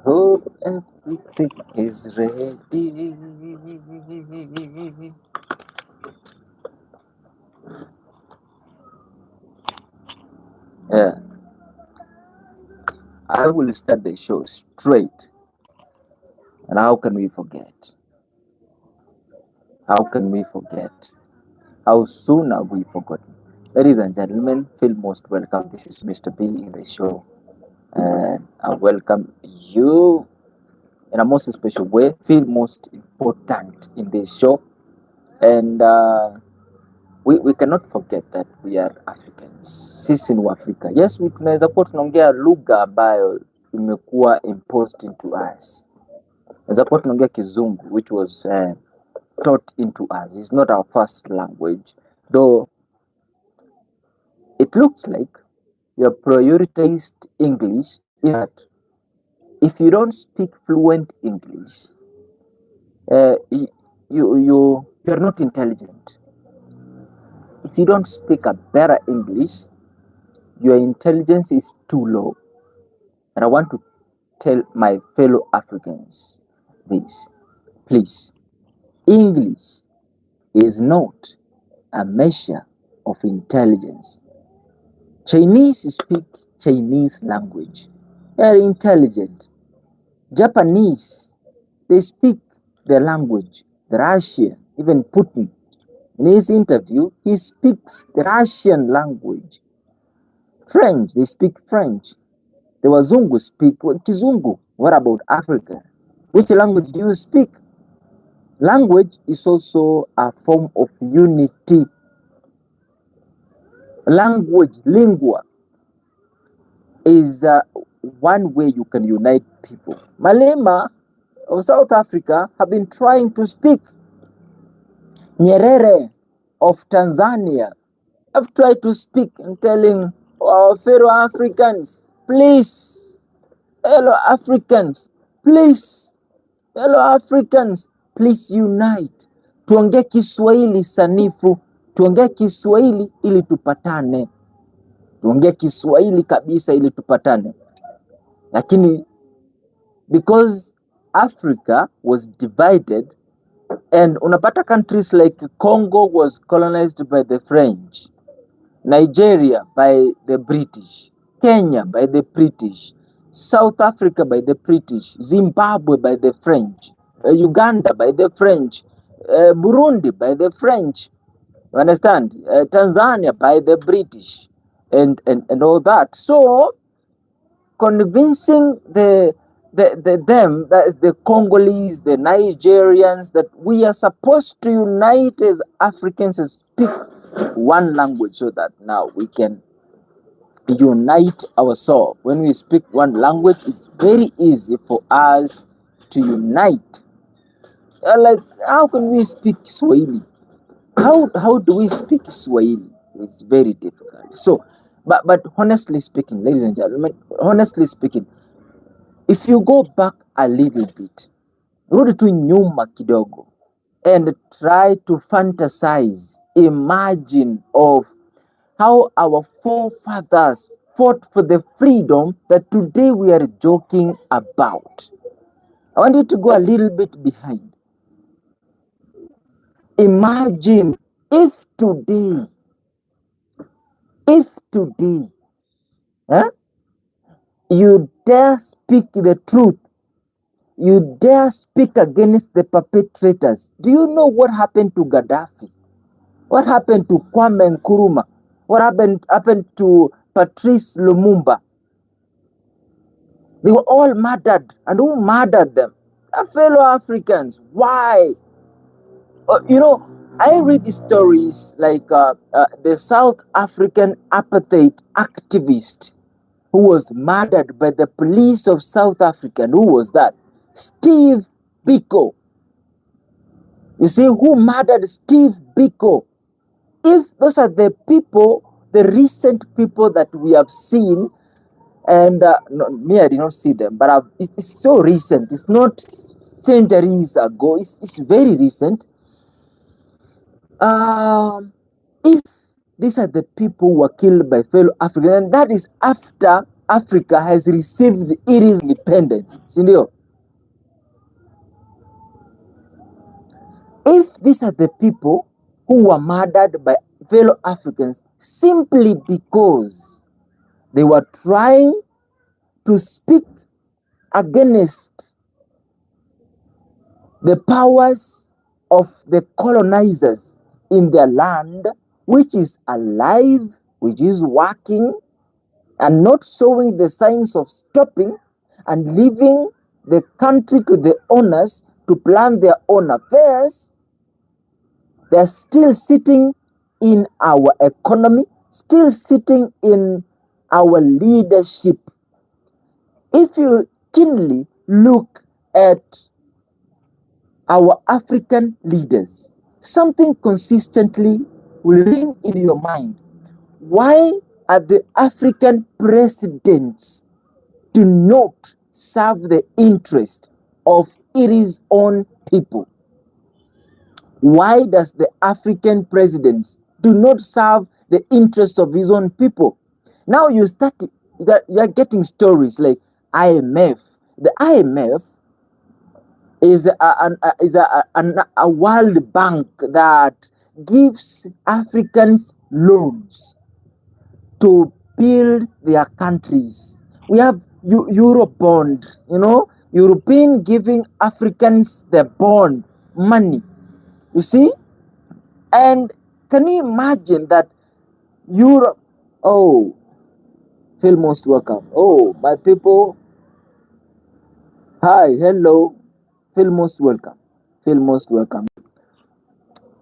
hope everything is ready. Yeah, I will start the show straight. And how can we forget? How can we forget? How soon have we forgotten? Ladies and gentlemen, feel most welcome. This is Mr. B in the show. And I welcome you in a most special way. Feel most important in this show. And we cannot forget that we are Africans. Sisi ni Africa. Yes, tunaweza kuwa tunaongea lugha ambayo imekuwa imposed into us. Tunaweza kuwa tunaongea Kizungu, which was taught into us. It's not our first language, though it looks like you have prioritized English in that if you don't speak fluent English, you're not intelligent. If you don't speak a better English, your intelligence is too low. And I want to tell my fellow Africans this. Please, English is not a measure of intelligence. Chinese speak Chinese language. They are intelligent. Japanese, they speak their language. The Russian, even Putin, in his interview, he speaks the Russian language. French, they speak French. The Wazungu speak Kizungu. What about Africa? Which language do you speak? Language is also a form of unity. Language, lingua, is one way you can unite people. Malema of South Africa have been trying to speak. Nyerere of Tanzania have tried to speak and telling our fellow Africans, please, fellow Africans, please, fellow Africans, please unite. Tuongee Kiswahili sanifu, tuongee Kiswahili ili tupatane. Tuongee Kiswahili kabisa ili tupatane. Lakini because Africa was divided, and unapata countries like Congo was colonized by the French, Nigeria by the British, Kenya by the British, South Africa by the British, Zimbabwe by the French, Uganda by the French, Burundi by the French, you understand? Tanzania by the British, and all that. So convincing them, that is the Congolese, the Nigerians, that we are supposed to unite as Africans and speak one language so that now we can unite ourselves. When we speak one language, it's very easy for us to unite. Like, how can we speak Swahili? How do we speak Swahili? It's very difficult. So, but honestly speaking, ladies and gentlemen, honestly speaking, if you go back a little bit, rudi tu nyuma kidogo, and try to fantasize, imagine of how our forefathers fought for the freedom that today we are joking about. I want you to go a little bit behind. Imagine if today, you dare speak the truth, you dare speak against the perpetrators. Do you know what happened to Gaddafi? What happened to Kwame Nkrumah? What happened to Patrice Lumumba? They were all murdered. And who murdered them? Our fellow Africans. Why? I read stories like the South African apartheid activist who was murdered by the police of South Africa. And who was that? Steve Biko. You see, who murdered Steve Biko? If those are the people, the recent people that we have seen, and me, I did not see them, but it's so recent. It's not centuries ago. It's very recent. If these are the people who were killed by fellow Africans, and that is after Africa has received its independence, sindio? If these are the people who were murdered by fellow Africans simply because they were trying to speak against the powers of the colonizers in their land, which is alive, which is working, and not showing the signs of stopping, and leaving the country to the owners to plan their own affairs, they're still sitting in our economy, still sitting in our leadership. If you keenly look at our African leaders, something consistently will ring in your mind. Why are the African presidents do not serve the interest of its own people? Why does the African presidents do not serve the interest of his own people? Now you're getting stories like IMF. The IMF is a World Bank that gives Africans loans to build their countries. We have Eurobond, European giving Africans the bond money. You see? And can you imagine that Europe? Oh, feel most welcome. Oh, my people. Hi, hello. Feel most welcome. Feel most welcome.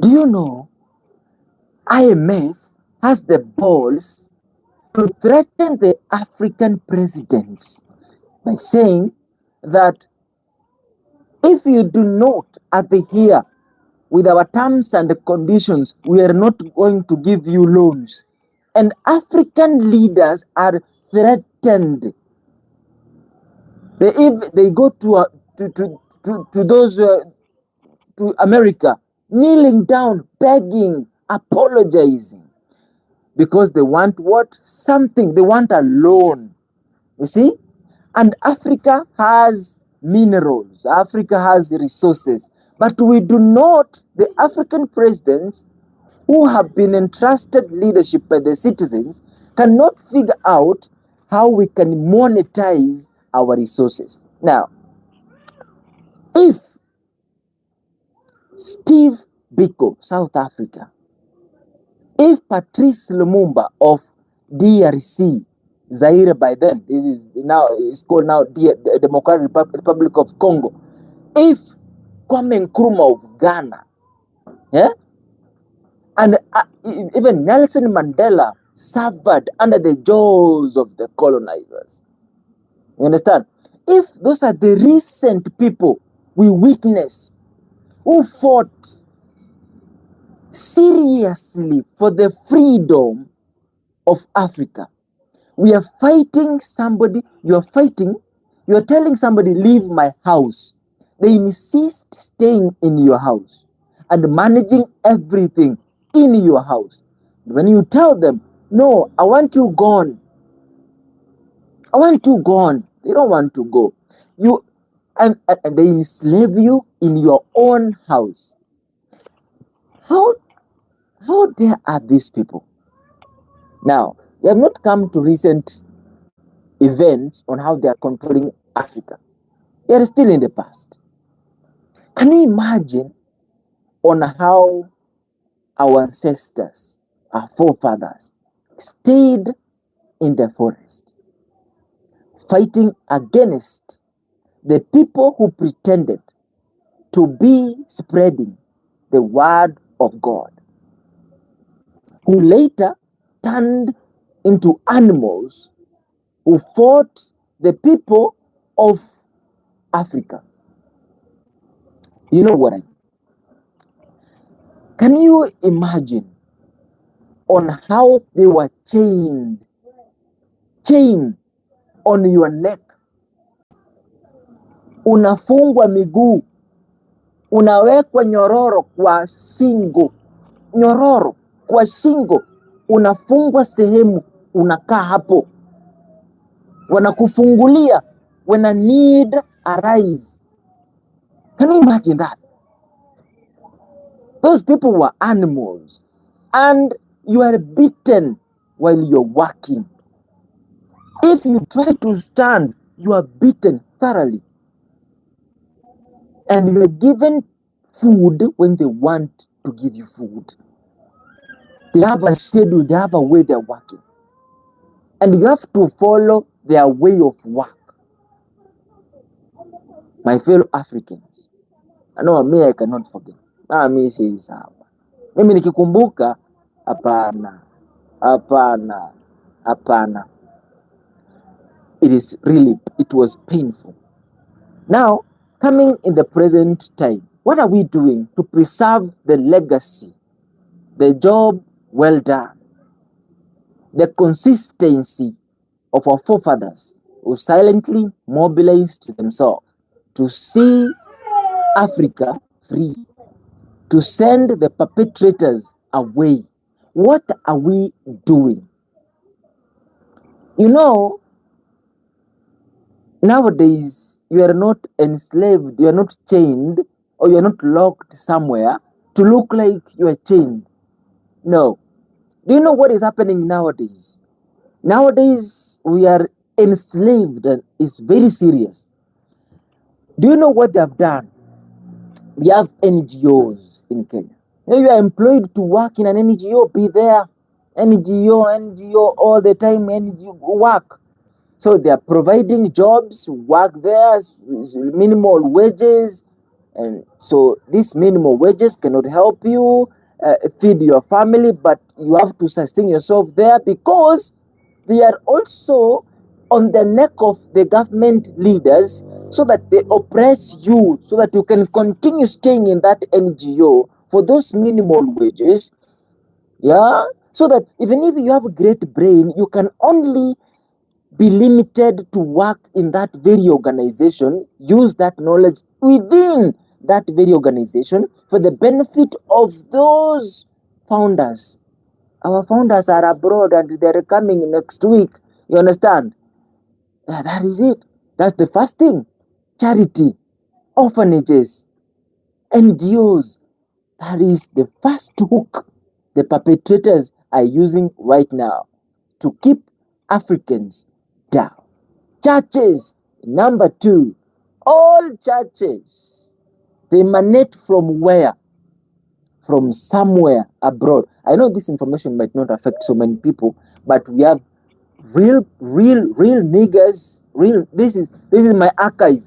Do you know IMF has the balls to threaten the African presidents by saying that if you do not adhere with our terms and conditions, we are not going to give you loans. And African leaders are threatened. They go to those to America, kneeling down, begging, apologizing, because they want what? Something. They want a loan. You see? And Africa has minerals. Africa has resources. But we do not, the African presidents who have been entrusted leadership by the citizens cannot figure out how we can monetize our resources. Now, if Steve Biko, South Africa, if Patrice Lumumba of DRC, Zaire by then, this is now, it's called now the Democratic Republic of Congo, if Kwame Nkrumah of Ghana, and even Nelson Mandela suffered under the jaws of the colonizers. You understand? If those are the recent people we witnessed who fought seriously for the freedom of Africa, we are fighting somebody, you are telling somebody, leave my house. They insist staying in your house and managing everything in your house. When you tell them, no, I want you gone. I want you gone. They don't want to go. And they enslave you in your own house. How dare are these people? Now, they have not come to recent events on how they are controlling Africa. They are still in the past. Can you imagine on how our ancestors, our forefathers, stayed in the forest, fighting against the people who pretended to be spreading the word of God, who later turned into animals who fought the people of Africa? You know what I mean? Can you imagine on how they were chained on your neck, unafungwa miguu, unawekwa nyororo kwa shingo, unafungwa sehemu, unakaa hapo. wanakufungulia when a need arise. Can you imagine that? Those people were animals, and you are beaten while you're working. If you try to stand, you are beaten thoroughly. And you are given food when they want to give you food. They have a schedule, they have a way they're working. And you have to follow their way of work. My fellow Africans, I know me, I cannot forget. Me say sawa. Mimi nikikumbuka, hapana, hapana, hapana. It was painful. Now, coming in the present time, what are we doing to preserve the legacy, the job well done, the consistency of our forefathers who silently mobilized themselves to see Africa free, to send the perpetrators away? What are we doing? You know, nowadays, you are not enslaved, you are not chained, or you are not locked somewhere to look like you are chained. No. Do you know what is happening nowadays? Nowadays, we are enslaved, and it's very serious. Do you know what they have done? We have NGOs in Kenya. Now you are employed to work in an NGO, be there. NGO, all the time, NGO work. So they are providing jobs, work there, minimal wages. And so these minimal wages cannot help you feed your family, but you have to sustain yourself there because they are also on the neck of the government leaders so that they oppress you, so that you can continue staying in that NGO for those minimal wages. Yeah, so that even if you have a great brain, you can only be limited to work in that very organization, use that knowledge within that very organization for the benefit of those founders. Our founders are abroad and they're coming next week. You understand? Yeah, that is it. That's the first thing. Charity, orphanages, NGOs. That is the first hook the perpetrators are using right now to keep Africans down. Churches, number two. All churches, they emanate from where? From somewhere abroad. I know this information might not affect so many people, but we have real niggas. This is my archive.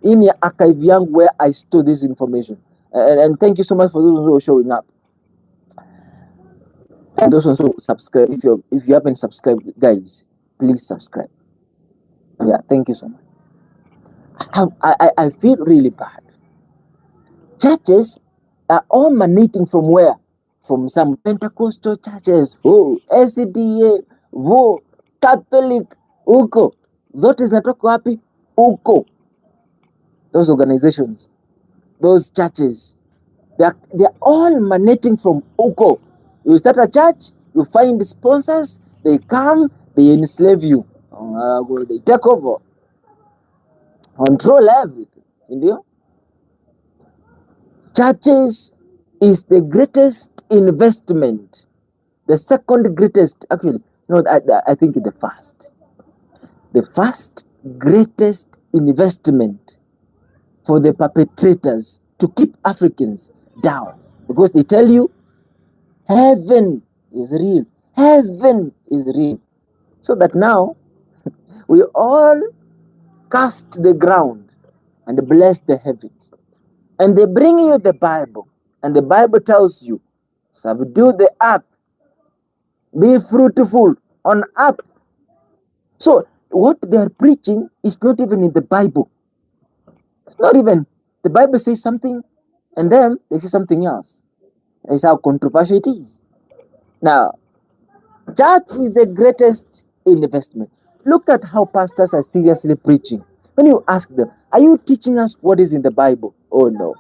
In your archive young where I store this information. And thank you so much for those who are showing up. And those ones who subscribe. If you haven't subscribed, guys, please subscribe. Yeah, thank you so much. I feel really bad. Churches are all emanating from where? From some Pentecostal churches, SCDA, Catholic, huko. Zote zinatoka wapi? Huko. Those organizations, those churches, they're all emanating from huko. You start a church, you find sponsors, they come, they enslave you. They take over. Control everything. Indio? Churches is the greatest investment. The second greatest, actually, no, I think the first. The first greatest investment for the perpetrators to keep Africans down. Because they tell you, heaven is real. Heaven is real. So that now, we all cast the ground and bless the heavens. And they bring you the Bible. And the Bible tells you, subdue the earth. Be fruitful on earth. So what they are preaching is not even in the Bible. It's not even. The Bible says something and then they say something else. That's how controversial it is. Now, church is the greatest investment. Look at how pastors are seriously preaching. When you ask them, are you teaching us what is in the Bible? Oh, no.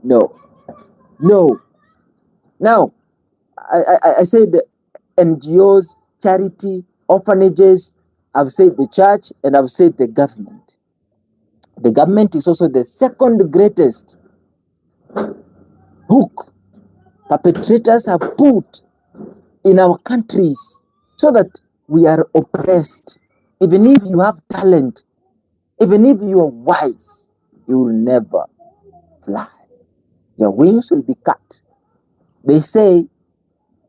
No. Now, I say the NGOs, charity, orphanages, I've said the church and I've said the government. The government is also the second greatest hook perpetrators have put in our countries so that we are oppressed. Even if you have talent, even if you are wise, you will never fly. Your wings will be cut. They say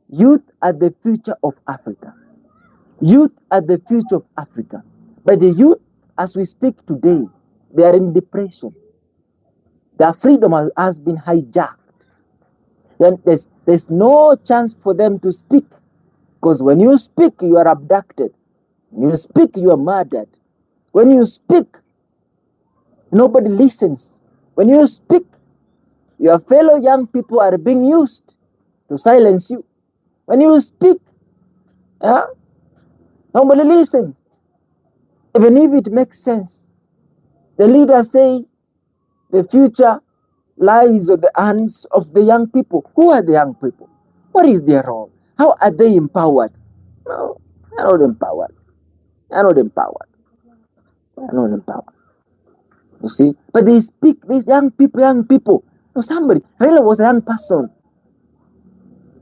youth are the future of Africa. Youth are the future of Africa. But the youth, as we speak today, they are in depression. Their freedom has been hijacked. Then there's no chance for them to speak. Because when you speak, you are abducted. When you speak, you are murdered. When you speak, nobody listens. When you speak, your fellow young people are being used to silence you. When you speak, nobody listens. Even if it makes sense. The leaders say the future lies on the hands of the young people. Who are the young people? What is their role? How are they empowered? No, they're not empowered. They're not empowered. They're not empowered. You see? But they speak, these young people. No, somebody, Raila was a young person.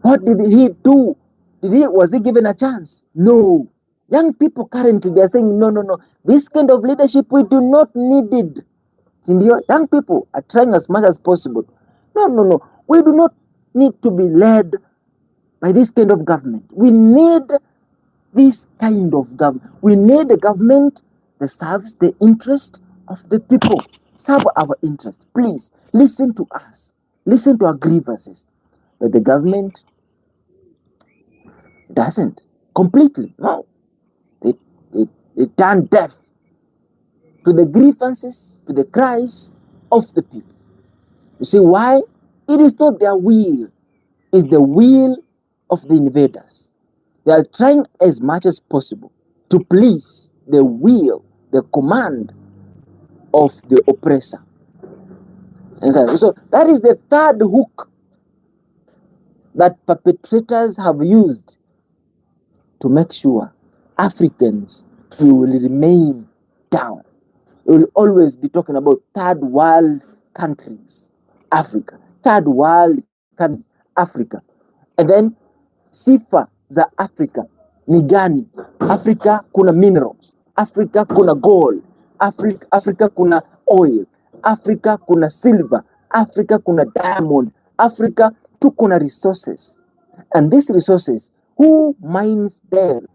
What did he do? Was he given a chance? No. Young people currently, they're saying, no. This kind of leadership, we do not need it. Young people are trying as much as possible. No. We do not need to be led by this kind of government. We need this kind of government. We need a government that serves the interest of the people. Serve our interest. Please, listen to us. Listen to our grievances. But the government doesn't. Completely. No. They turn deaf to the grievances, to the cries of the people. You see why? It is not their will. It's the will of the invaders. They are trying as much as possible to please the will, the command of the oppressor. And so that is the third hook that perpetrators have used to make sure Africans will remain down. We will always be talking about third world countries, Africa. Third world countries, Africa. And then sifa za Africa ni gani? Africa kuna minerals. Africa kuna gold. Africa kuna oil. Africa kuna silver. Africa kuna diamond. Africa tuko na resources. And these resources, who mines them?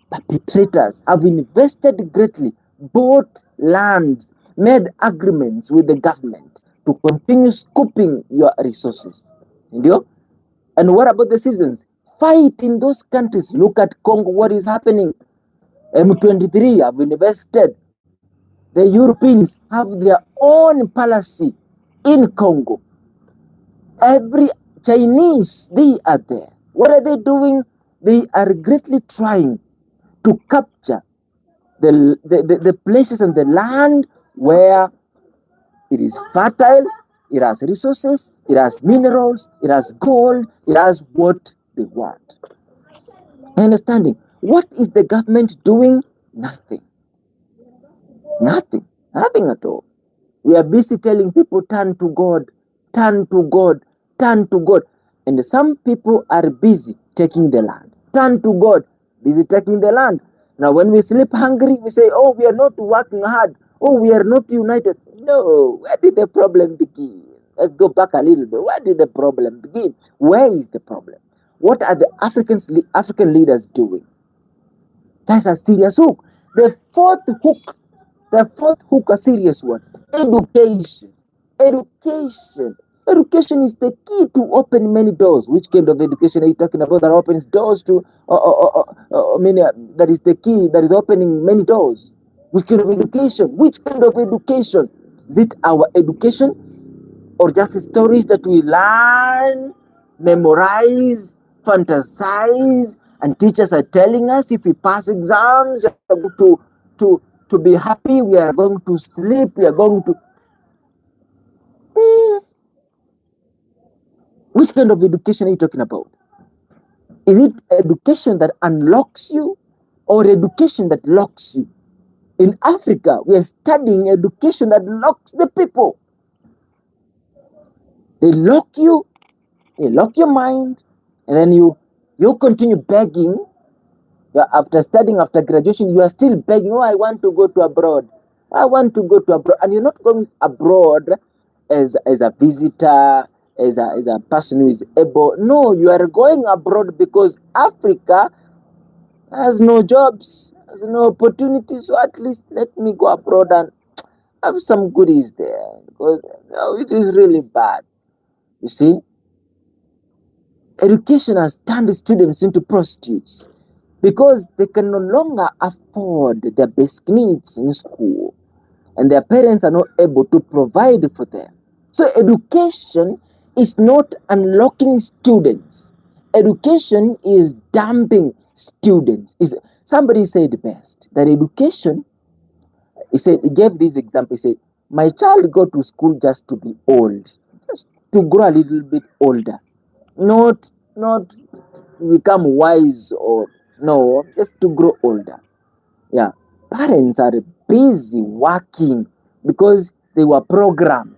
Perpetrators have invested greatly, bought lands, made agreements with the government to continue scooping your resources. And what about the citizens? Fight in those countries. Look at Congo, what is happening. M23 have invested. The Europeans have their own policy in Congo. Every Chinese, they are there. What are they doing? They are greatly trying to capture the places and the land where it is fertile, it has resources, it has minerals, it has gold, it has what they want. Understanding? What is the government doing? Nothing. Nothing at all. We are busy telling people, turn to God, turn to God, turn to God. And some people are busy taking the land. Turn to God, busy taking the land. Now, when we sleep hungry, we say, oh, we are not working hard. Oh, we are not united. No, where did the problem begin? Let's go back a little bit. Where did the problem begin? Where is the problem? What are the African leaders doing? That's a serious hook. The fourth hook, a serious one. Education. Education is the key to open many doors. Which kind of education are you talking about that opens doors to, that is the key that is opening many doors? Which kind of education? Which kind of education? Is it our education or just stories that we learn, memorize, fantasize, and teachers are telling us if we pass exams, to be happy, we are going to sleep, we are going to... Which kind of education are you talking about? Is it education that unlocks you? or education that locks you. In Africa, we are studying education that locks the people. They lock you, they lock your mind, and then you continue begging. After studying, after graduation, you are still begging, oh, I want to go to abroad. I want to go to abroad. And you're not going abroad as a visitor, as a person who is able. No, you are going abroad because Africa has no jobs, has no opportunities. So at least let me go abroad and have some goodies there. Because it is really bad. You see, education has turned students into prostitutes because they can no longer afford their basic needs in school and their parents are not able to provide for them. So education is not unlocking students. Education is dumping students. Somebody said best that education, he gave this example, he said, my child go to school just to be old, just to grow a little bit older, not become wise or no, just to grow older. Yeah, parents are busy working because they were programmed.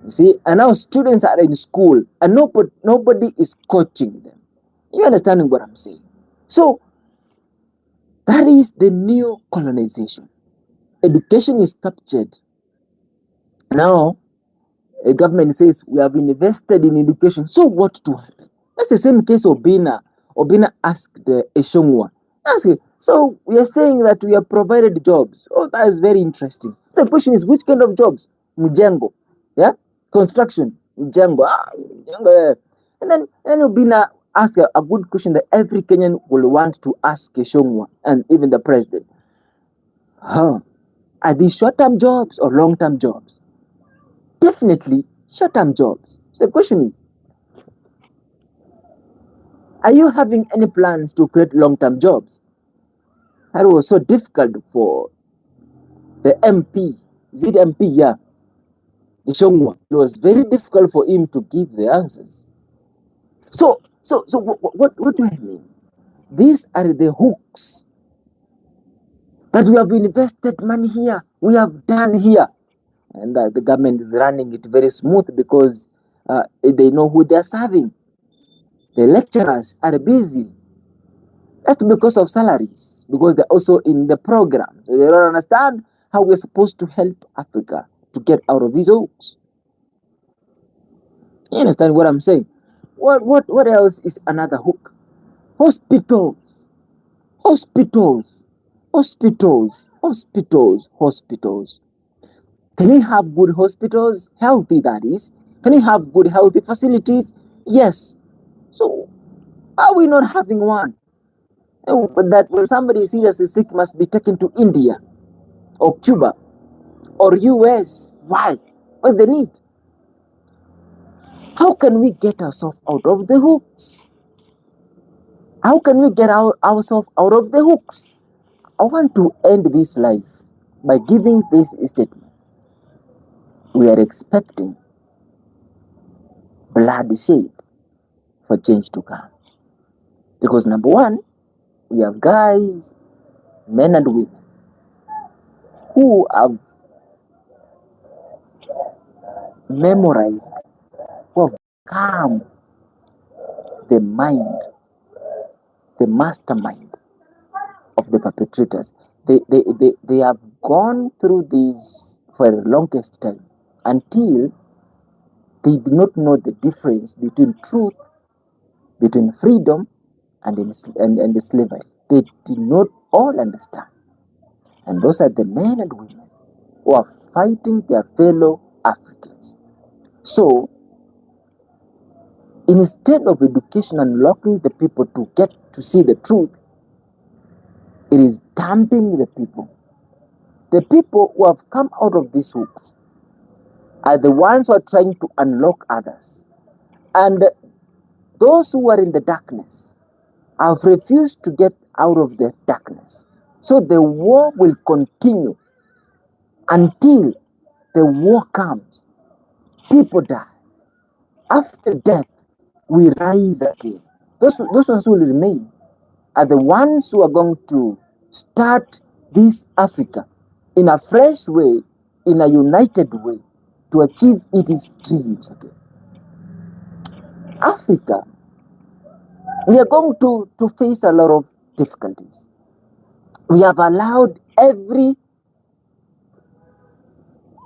You see, and now students are in school and nobody is coaching them. You understanding what I'm saying? So that is the new colonization. Education is captured. Now a government says we have invested in education. So what to happen? That's the same case Obina. Obina asked Eshongwa. So we are saying that we have provided jobs. Oh, that is very interesting. The question is, which kind of jobs? Mujengo, yeah, construction, Mujengo, Mujengo, yeah. And then Obina asked a good question that every Kenyan will want to ask Eshongwa and even the president. Are these short-term jobs or long-term jobs? Definitely short-term jobs. So the question is, are you having any plans to create long-term jobs? That was so difficult for the MP, ZMP, yeah, Ishongwa. It was very difficult for him to give the answers. So what do I mean? These are the hooks that we have invested money here, we have done here. And the government is running it very smooth because they know who they're serving. The lecturers are busy. That's because of salaries, because they're also in the program. So they don't understand how we're supposed to help Africa to get out of these hooks. You understand what I'm saying? What else is another hook? Hospitals. Hospitals. Hospitals. Hospitals. Hospitals. Can we have good hospitals? Healthy, that is. Can we have good healthy facilities? Yes. So are we not having one? But that when somebody is seriously sick must be taken to India or Cuba or US. Why? What's the need? How can we get ourselves out of the hooks? How can we get ourselves out of the hooks? I want to end this life by giving this statement. We are expecting bloodshed for change to come. Because number one, we have guys, men and women, who have memorized, who have calmed the mind, the mastermind of the perpetrators. They have gone through this for the longest time until they do not know the difference between truth, between freedom, and the slavery. They did not all understand. And those are the men and women who are fighting their fellow Africans. So, instead of education unlocking the people to get to see the truth, it is dumping the people. The people who have come out of these hooks are the ones who are trying to unlock others. And those who are in the darkness have refused to get out of the darkness. So the war will continue until the war comes. People die. After death, we rise again. Those ones will remain. are the ones who are going to start this Africa in a fresh way, in a united way, to achieve its dreams again. Africa, we are going to face a lot of difficulties. We have allowed every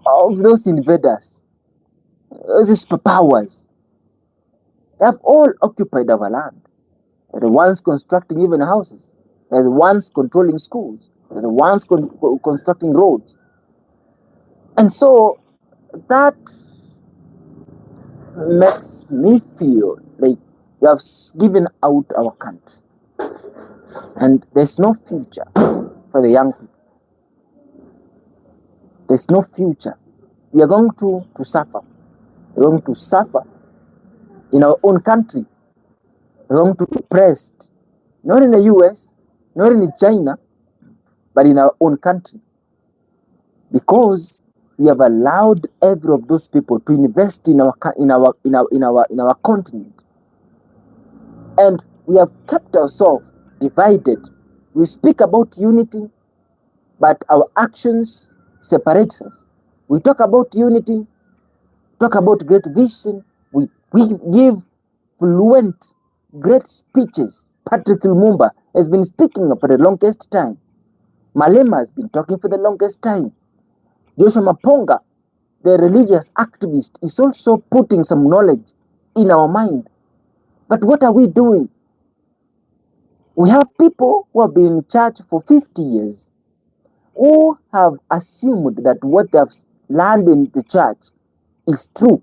of those invaders, those powers, they have all occupied our land. They're the ones constructing even houses. They're the ones controlling schools. They're the ones constructing roads. And so that makes me feel like we have given out our country. And there's no future for the young people. There's no future. We are going to suffer. We're going to suffer in our own country. We're going to be oppressed, not in the US, not in China, but in our own country. Because we have allowed every of those people to invest in our continent. And we have kept ourselves divided. We speak about unity, but our actions separate us. We talk about unity, talk about great vision. We give fluent, great speeches. Patrick Lumumba has been speaking for the longest time. Malema has been talking for the longest time. Joshua Maponga, the religious activist, is also putting some knowledge in our mind. But what are we doing? We have people who have been in church for 50 years who have assumed that what they have learned in the church is true.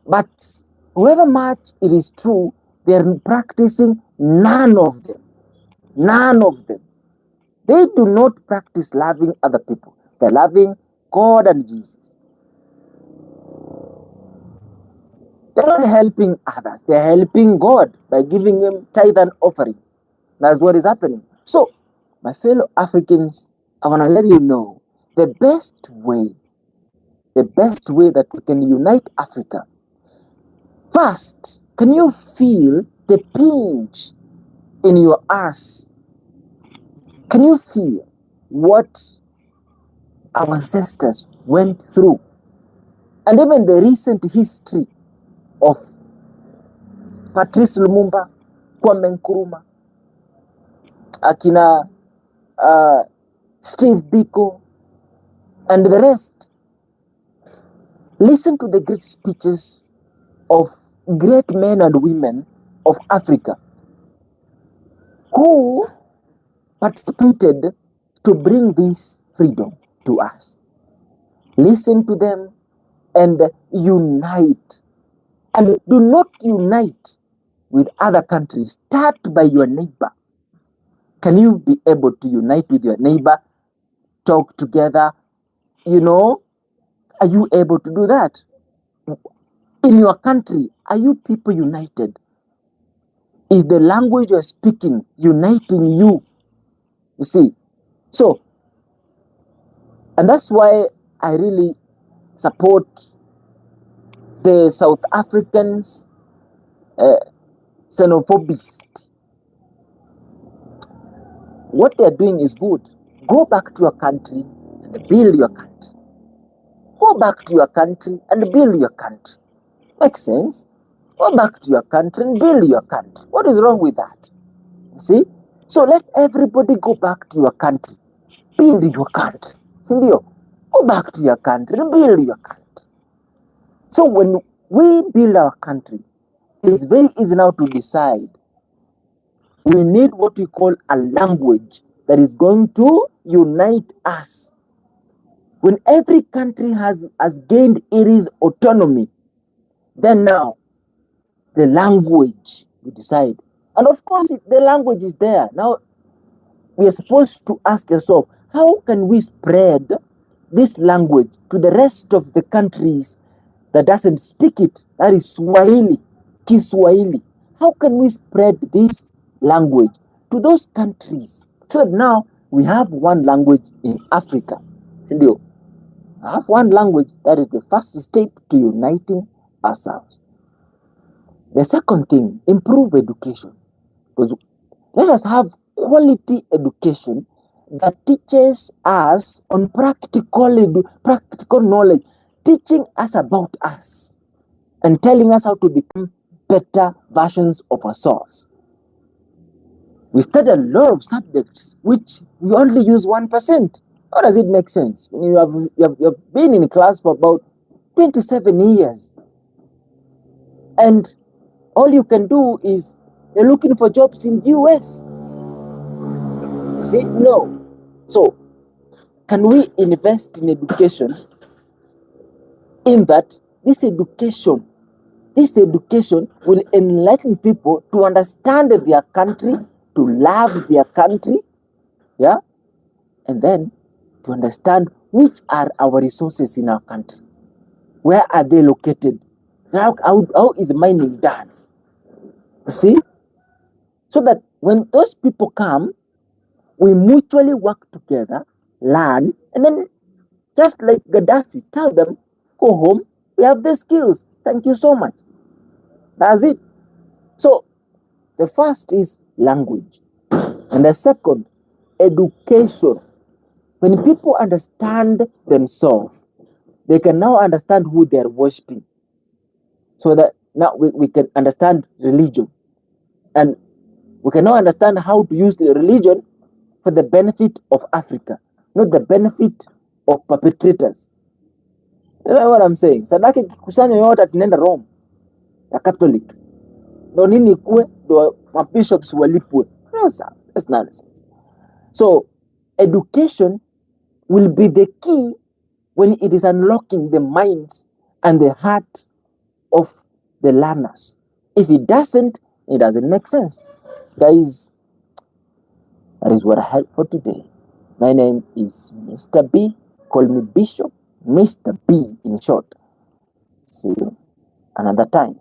But however much it is true, they are practicing none of them. None of them. They do not practice loving other people. They're loving God and Jesus. They're not helping others. They're helping God by giving Him tithe and offering. That's what is happening. So, my fellow Africans, I want to let you know the best way that we can unite Africa. First, can you feel the pinch in your ass? Can you feel what our ancestors went through? And even the recent history of Patrice Lumumba, Kwame Nkrumah, Akina Steve Biko, and the rest. Listen to the great speeches of great men and women of Africa who participated to bring this freedom to us. Listen to them and unite. And do not unite with other countries. Start by your neighbor. Can you be able to unite with your neighbor? Talk together? Are you able to do that? In your country, are you people united? Is the language you're speaking uniting you? You see? So, and that's why I really support the South Africans, xenophobists. What they're doing is good. Go back to your country and build your country. Go back to your country and build your country. Makes sense? Go back to your country and build your country. What is wrong with that? You see? So let everybody go back to your country. Build your country. Sindio? Go back to your country and build your country. So when we build our country, it's very easy now to decide. We need what we call a language that is going to unite us. When every country has gained its autonomy, then now the language we decide. And of course, the language is there. Now we are supposed to ask ourselves, how can we spread this language to the rest of the countries that doesn't speak it? That is Swahili, Kiswahili. How can we spread this language to those countries? So now we have one language in Africa. Sindio? I have one language. That is the first step to uniting ourselves. The second thing, improve education. Because let us have quality education that teaches us on practical knowledge, teaching us about us and telling us how to become better versions of ourselves. We study a lot of subjects which we only use 1%. How does it make sense? You have been in class for about 27 years, and all you can do is you're looking for jobs in the US. See, no. So, can we invest in education in that this education will enlighten people to understand their country, to love their country, yeah, and then to understand which are our resources in our country. Where are they located? How is mining done? See? So that when those people come, we mutually work together, learn, and then just like Gaddafi, tell them, go home, we have the skills. Thank you so much. That's it. So the first is language. And the second, education. When people understand themselves, they can now understand who they are worshipping. So that now we can understand religion. And we can now understand how to use the religion for the benefit of Africa, not the benefit of perpetrators. You know what I'm saying? Sadaka ikikusanya yote tunaenda Rome ya Catholic. Ndo nini ikue, ndo bishops walipwe. No, sir, that's nonsense. So education will be the key when it is unlocking the minds and the heart of the learners. If it doesn't make sense. Guys, that is what I had for today. My name is Mr. B. Call me Bishop, Mr. B in short. See you another time.